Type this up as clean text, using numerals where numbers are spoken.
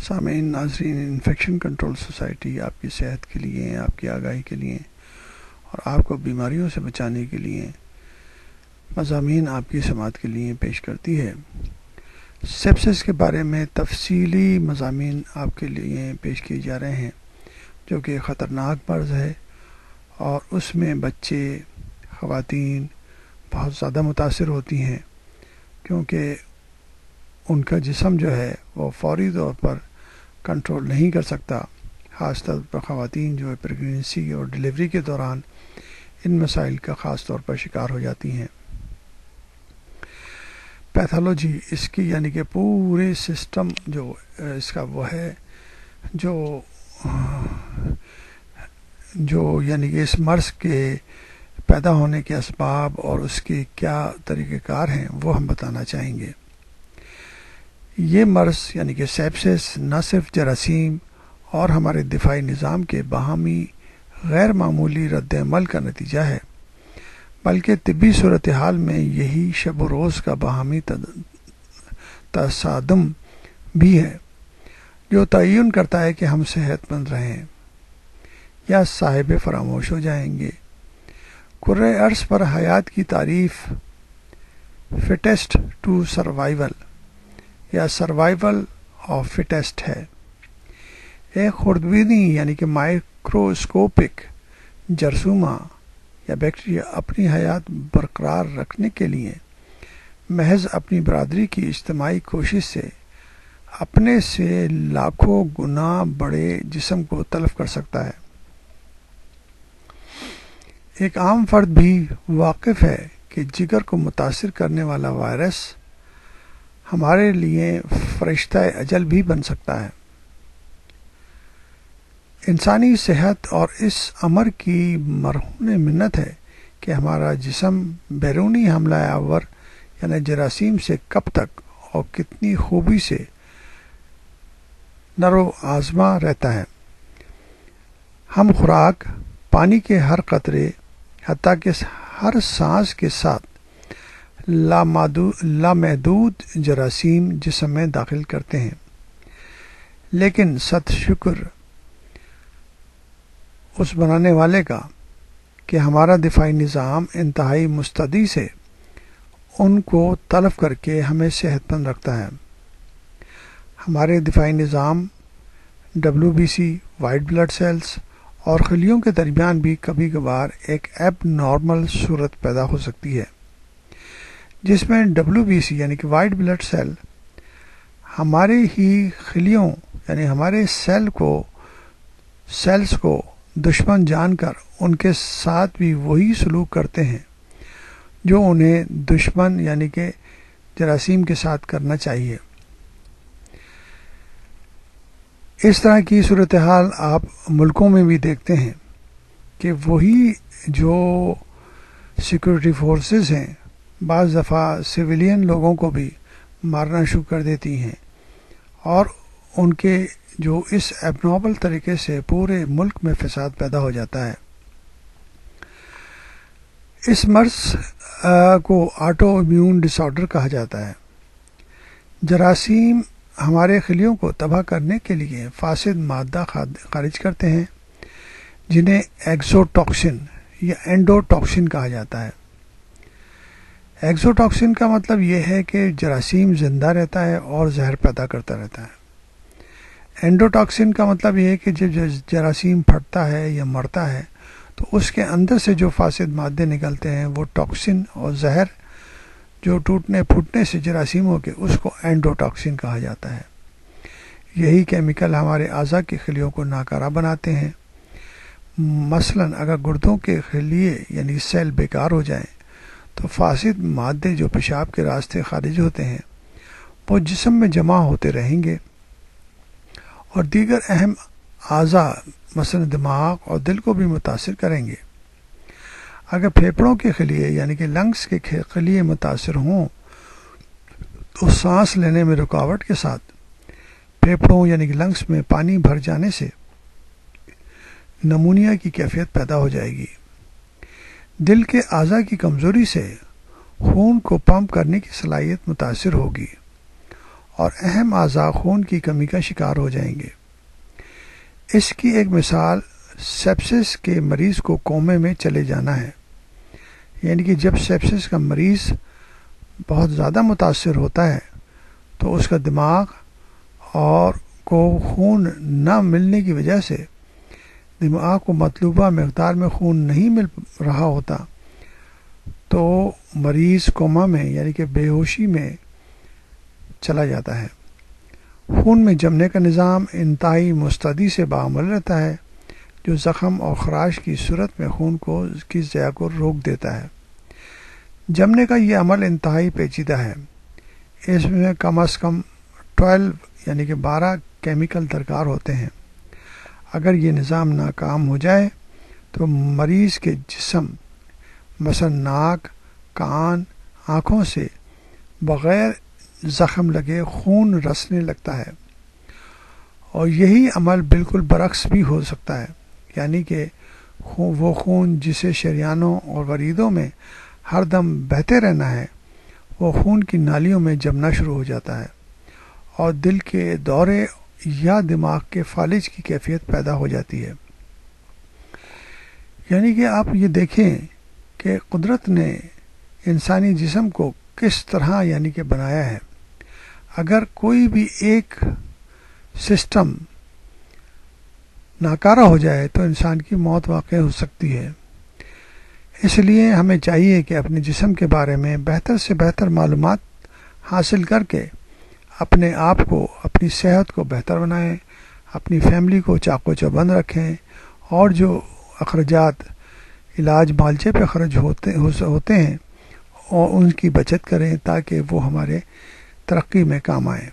سامعین ناظرین، infection control society آپ کی صحت کے لیے، آپ کی آگاہی کے لیے اور آپ کو بیماریوں سے بچانے کے لیے مضامین آپ کی سماعت کے لیے پیش کرتی ہے۔ سیپسس کے بارے میں تفصیلی مضامین آپ کے لیے پیش کیے جا رہے ہیں، جو کہ خطرناک مرض ہے اور اس میں بچے، خواتین بہت زیادہ متاثر ہوتی ہیں، کیونکہ ان کا جسم جو ہے وہ فوری طور پر کنٹرول نہیں کر سکتا، خاص طور پر خواتین جو ہے پریگنینسی اور ڈلیوری کے دوران ان مسائل کا خاص طور پر شکار ہو جاتی ہیں۔ پیتھولوجی اس کی یعنی کہ پورے سسٹم جو اس کا وہ ہے جو یعنی کہ اس مرض کے پیدا ہونے کے اسباب اور اس کے کیا طریقہ کار ہیں وہ ہم بتانا چاہیں گے۔ یہ مرض یعنی کہ سیپسس نہ صرف جراثیم اور ہمارے دفاعی نظام کے باہمی غیر معمولی رد عمل کا نتیجہ ہے، بلکہ طبی صورتحال میں یہی شب و روز کا باہمی تصادم بھی ہے، جو تعین کرتا ہے کہ ہم صحت مند رہیں یا صاحب فراموش ہو جائیں گے۔ کرۂ ارض پر حیات کی تعریف فٹیسٹ ٹو سروائیول یا سروائیول آف فٹیسٹ ہے۔ ایک خوردبینی یعنی کہ مائکروسکوپک جرثومہ یا بیکٹیریا اپنی حیات برقرار رکھنے کے لیے محض اپنی برادری کی اجتماعی کوشش سے اپنے سے لاکھوں گنا بڑے جسم کو تلف کر سکتا ہے۔ ایک عام فرد بھی واقف ہے کہ جگر کو متاثر کرنے والا وائرس ہمارے لیے فرشتہ اجل بھی بن سکتا ہے۔ انسانی صحت اور اس امر کی مرہون منت ہے کہ ہمارا جسم بیرونی حملہ آور یعنی جراثیم سے کب تک اور کتنی خوبی سے نرو آزما رہتا ہے۔ ہم خوراک، پانی کے ہر قطرے، حتیٰ کہ ہر سانس کے ساتھ لامحدود جراثیم جسم میں داخل کرتے ہیں، لیکن ست شکر اس بنانے والے کا کہ ہمارا دفاعی نظام انتہائی مستعدی سے ان کو تلف کر کے ہمیں صحت مند رکھتا ہے۔ ہمارے دفاعی نظام WBC، وائٹ بلڈ سیلز اور خلیوں کے درمیان بھی کبھی کبھار ایک ایب نارمل صورت پیدا ہو سکتی ہے، جس میں WBC یعنی کہ وائٹ بلڈ سیل ہمارے ہی خلیوں یعنی ہمارے سیلز کو دشمن جان کر ان کے ساتھ بھی وہی سلوک کرتے ہیں جو انہیں دشمن یعنی کہ جراثیم کے ساتھ کرنا چاہیے۔ اس طرح کی صورتحال آپ ملکوں میں بھی دیکھتے ہیں کہ وہی جو سیکورٹی فورسز ہیں بعض دفعہ سویلین لوگوں کو بھی مارنا شروع کر دیتی ہیں اور ان کے جو اس ایب نارمل طریقے سے پورے ملک میں فساد پیدا ہو جاتا ہے۔ اس مرض کو آٹو امیون ڈس آرڈر کہا جاتا ہے۔ جراثیم ہمارے خلیوں کو تباہ کرنے کے لیے فاسد مادہ خارج کرتے ہیں، جنہیں ایگزوٹاکسن یا اینڈوٹاکسن کہا جاتا ہے۔ ایگزوٹاکسن کا مطلب یہ ہے کہ جراثیم زندہ رہتا ہے اور زہر پیدا کرتا رہتا ہے۔ اینڈوٹاکسن کا مطلب یہ ہے کہ جب جراثیم پھٹتا ہے یا مرتا ہے تو اس کے اندر سے جو فاسد مادے نکلتے ہیں وہ ٹاکسن اور زہر جو ٹوٹنے پھوٹنے سے جراثیموں کے اس کو اینڈوٹاکسن کہا جاتا ہے۔ یہی کیمیکل ہمارے اعضاء کی خلیوں کو ناکارہ بناتے ہیں۔ مثلاً اگر گردوں کے خلیے یعنی سیل بیکار ہو جائیں تو فاسد مادے جو پیشاب کے راستے خارج ہوتے ہیں وہ جسم میں جمع ہوتے رہیں گے اور دیگر اہم اعضاء مثلاً دماغ اور دل کو بھی متاثر کریں گے۔ اگر پھیپھڑوں کے خلیے یعنی کہ لنگس کے خلیے متاثر ہوں تو سانس لینے میں رکاوٹ کے ساتھ پھیپھڑوں یعنی کہ لنگس میں پانی بھر جانے سے نمونیا کی کیفیت پیدا ہو جائے گی۔ دل کے اعضاء کی کمزوری سے خون کو پمپ کرنے کی صلاحیت متاثر ہوگی اور اہم اعضاء خون کی کمی کا شکار ہو جائیں گے۔ اس کی ایک مثال سیپسس کے مریض کو کومے میں چلے جانا ہے، یعنی کہ جب سیپسس کا مریض بہت زیادہ متاثر ہوتا ہے تو اس کا دماغ اور کو خون نہ ملنے کی وجہ سے دماغ کو مطلوبہ مقدار میں خون نہیں مل رہا ہوتا، تو مریض کوما میں یعنی کہ بے ہوشی میں چلا جاتا ہے۔ خون میں جمنے کا نظام انتہائی مستعدی سے بعمل رہتا ہے، جو زخم اور خراش کی صورت میں خون کی ضیاع کو روک دیتا ہے۔ جمنے کا یہ عمل انتہائی پیچیدہ ہے، اس میں کم از کم 12 یعنی کہ 12 کیمیکل درکار ہوتے ہیں۔ اگر یہ نظام ناکام ہو جائے تو مریض کے جسم مثلا ناک، کان، آنکھوں سے بغیر زخم لگے خون رسنے لگتا ہے، اور یہی عمل بالکل برعکس بھی ہو سکتا ہے، یعنی کہ وہ خون جسے شریانوں اور وریدوں میں ہر دم بہتے رہنا ہے، وہ خون کی نالیوں میں جمنا شروع ہو جاتا ہے اور دل کے دورے یا دماغ کے فالج کی کیفیت پیدا ہو جاتی ہے۔ یعنی کہ آپ یہ دیکھیں کہ قدرت نے انسانی جسم کو کس طرح یعنی کہ بنایا ہے۔ اگر کوئی بھی ایک سسٹم ناکارہ ہو جائے تو انسان کی موت واقع ہو سکتی ہے۔ اس لیے ہمیں چاہیے کہ اپنے جسم کے بارے میں بہتر سے بہتر معلومات حاصل کر کے اپنے آپ کو، اپنی صحت کو بہتر بنائیں، اپنی فیملی کو چاق و چوبند رکھیں، اور جو اخراجات علاج معالجے پہ خرچ ہوتے ہیں اور ان کی بچت کریں تاکہ وہ ہمارے ترقی میں کام آئیں۔